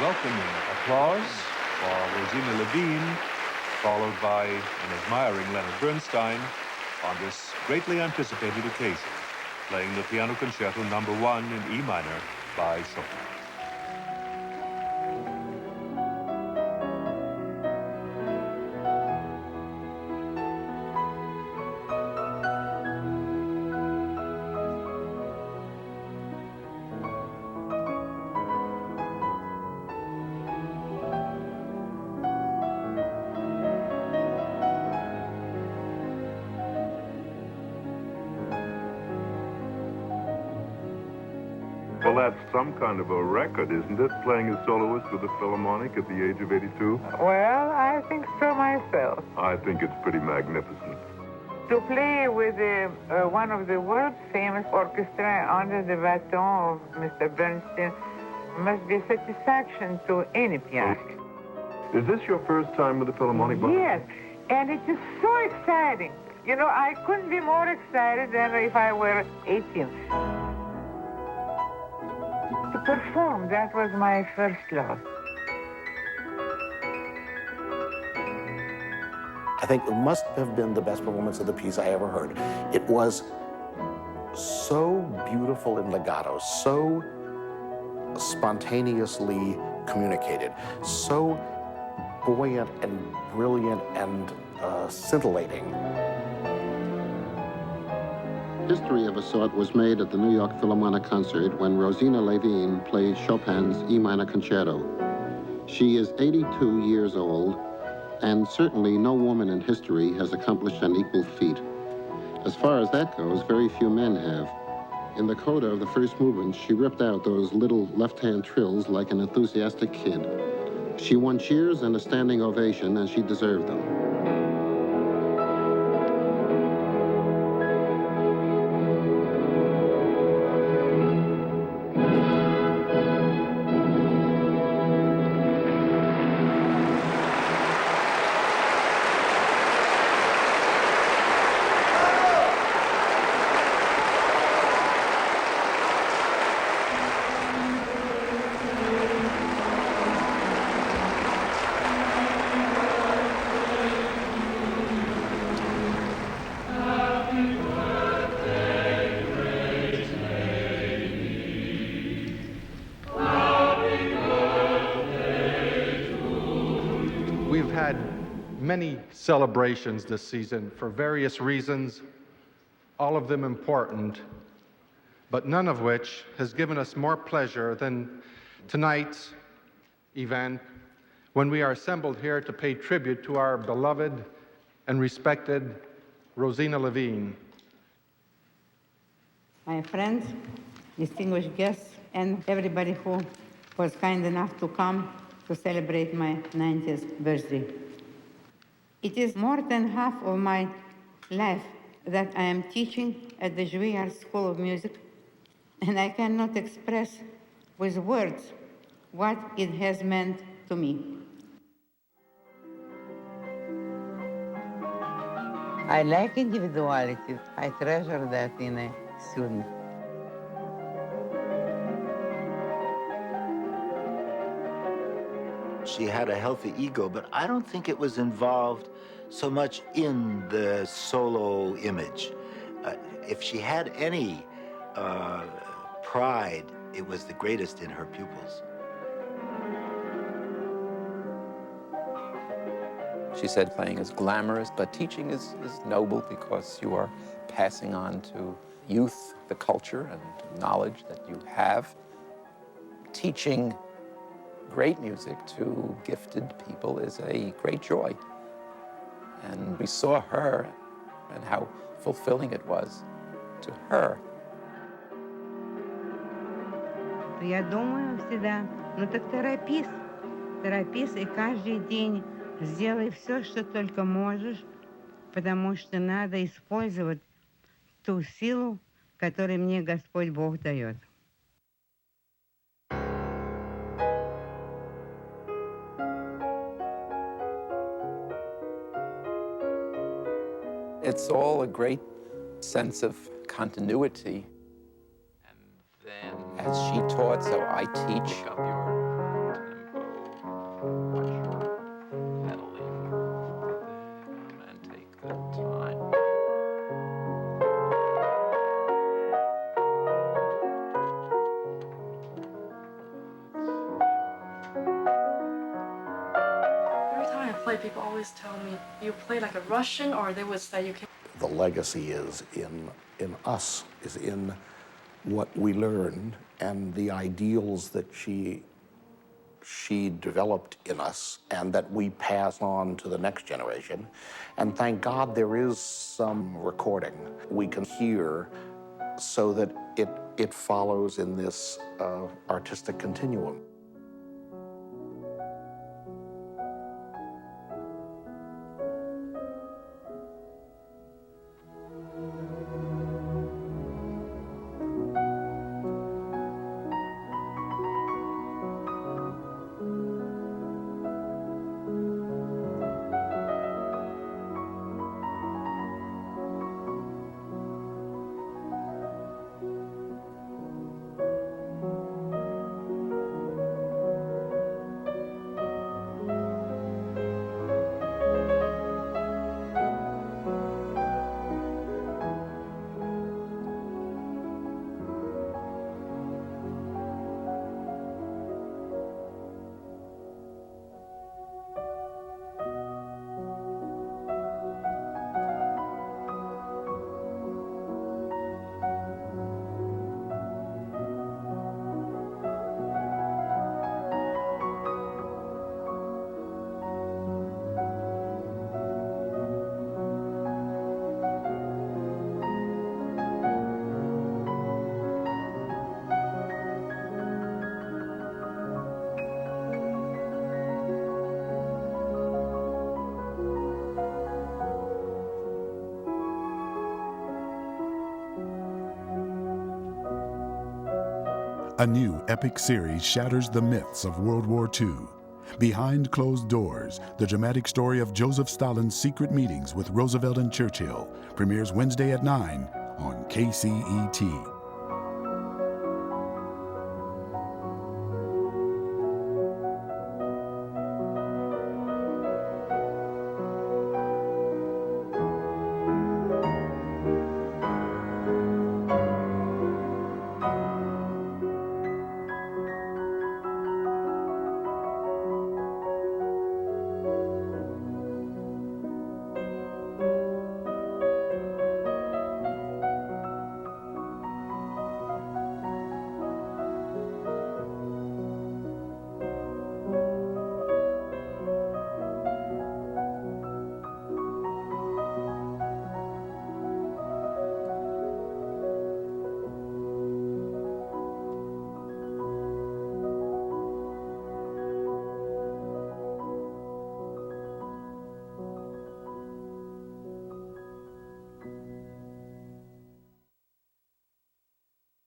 welcoming applause for Rosina Lhevinne, followed by an admiring Leonard Bernstein on this greatly anticipated occasion, playing the Piano Concerto No. 1 in E minor by Chopin. Well, that's some kind of a record, isn't it? Playing a soloist with a Philharmonic at the age of 82? Well, I think so myself. I think it's pretty magnificent. To play with one of the world famous orchestra under the baton of Mr. Bernstein must be a satisfaction to any pianist. Is this your first time with the Philharmonic? Yes, and it is so exciting. You know, I couldn't be more excited than if I were 18. To perform, that was my first love. I think it must have been the best performance of the piece I ever heard. It was so beautiful in legato, so spontaneously communicated, so buoyant and brilliant and scintillating. History of a sort was made at the New York Philharmonic concert when Rosina Lhevinne played Chopin's E minor concerto. She is 82 years old, and certainly no woman in history has accomplished an equal feat. As far as that goes, very few men have. In the coda of the first movement, she ripped out those little left-hand trills like an enthusiastic kid. She won cheers and a standing ovation, and she deserved them. We've had many celebrations this season for various reasons, all of them important, but none of which has given us more pleasure than tonight's event when we are assembled here to pay tribute to our beloved and respected Rosina Lhevinne. My friends, distinguished guests, and everybody who was kind enough to come to celebrate my 90th birthday. It is more than half of my life that I am teaching at the Juilliard School of Music, and I cannot express with words what it has meant to me. I like individuality. I treasure that in a student. She had a healthy ego, but I don't think it was involved so much in the solo image. If she had any pride, it was the greatest in her pupils. She said playing is glamorous, but teaching is noble because you are passing on to youth the culture and knowledge that you have. Teaching great music to gifted people is a great joy. And we saw her and how fulfilling it was to her. Я думаю всегда, ну так торопись, торопись и каждый день сделай все, что только можешь, потому что надо использовать ту силу, которую мне Господь Бог дает. It's all a great sense of continuity. And then, as she taught, so I teach. people always tell me, you play like a Russian, or they would say you can. The legacy is in us, is in what we learned and the ideals that she developed in us and that we pass on to the next generation. And thank God there is some recording we can hear so that it follows in this artistic continuum. A new epic series shatters the myths of World War II. Behind Closed Doors, the dramatic story of Joseph Stalin's secret meetings with Roosevelt and Churchill, premieres Wednesday at 9 on KCET.